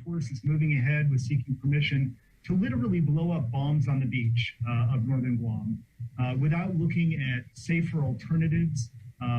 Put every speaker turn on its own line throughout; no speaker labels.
Force is moving ahead with seeking permission to literally blow up bombs on the beach of Northern Guam without looking at safer alternatives,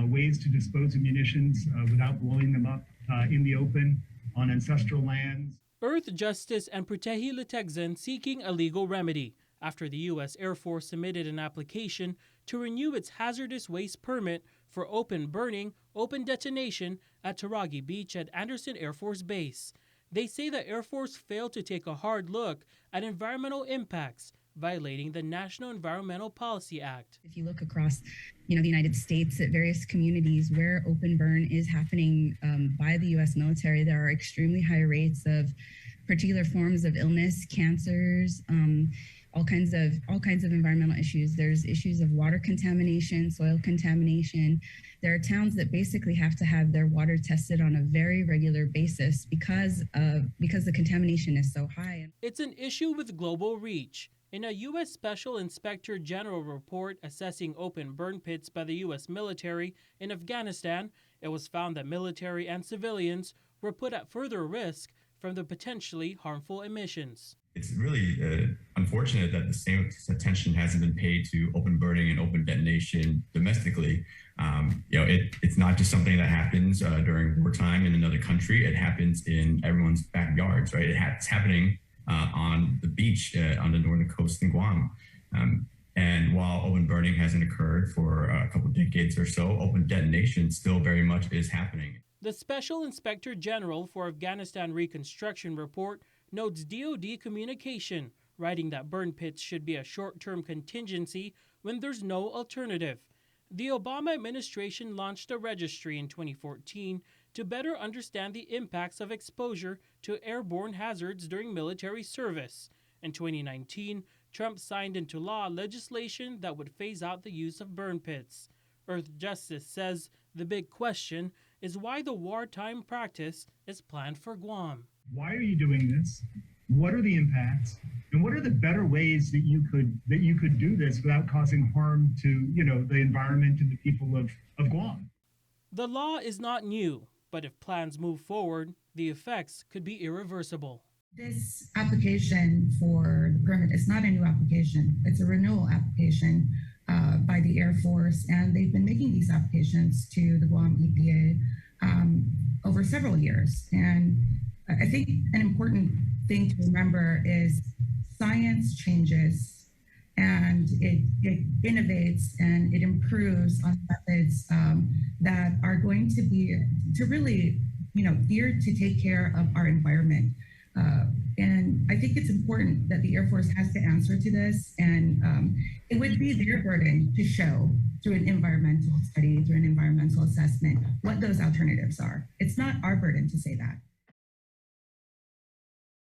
ways to dispose of munitions without blowing them up in the open on ancestral lands.
Earthjustice and Prutehi Litekyan seeking a legal remedy after the U.S. Air Force submitted an application to renew its hazardous waste permit for open burning, open detonation at Taragi Beach at Andersen Air Force Base. They say the Air Force failed to take a hard look at environmental impacts, violating the National Environmental Policy Act.
If you look across, the United States at various communities where open burn is happening by the U.S. military, there are extremely high rates of particular forms of illness, cancers, all kinds of environmental issues. There's issues of water contamination, soil contamination. There are towns that basically have to have their water tested on a very regular basis because the contamination is so high.
It's an issue with global reach. In a U.S. Special Inspector General report assessing open burn pits by the U.S. military in Afghanistan, it was found that military and civilians were put at further risk from the potentially harmful emissions.
It's really unfortunate that the same attention hasn't been paid to open burning and open detonation domestically. It's not just something that happens during wartime in another country. It happens in everyone's backyards, right? It's happening on the beach on the northern coast in Guam. And while open burning hasn't occurred for a couple of decades or so, open detonation still very much is happening.
The Special Inspector General for Afghanistan Reconstruction report notes DoD communication, writing that burn pits should be a short-term contingency when there's no alternative. The Obama administration launched a registry in 2014 to better understand the impacts of exposure to airborne hazards during military service. In 2019, Trump signed into law legislation that would phase out the use of burn pits. Earthjustice says the big question is why the wartime practice is planned for Guam.
Why are you doing this? What are the impacts? And what are the better ways that you could do this without causing harm to, the environment and the people of Guam?
The law is not new, but if plans move forward, the effects could be irreversible.
This application for the permit is not a new application. It's a renewal application by the Air Force, and they've been making these applications to the Guam EPA over several years. And I think an important thing to remember is science changes and it innovates and it improves on methods that are going to be really geared to take care of our environment. And I think it's important that the Air Force has to answer to this, and it would be their burden to show through an environmental study, through an environmental assessment, what those alternatives are. It's not our burden to say that.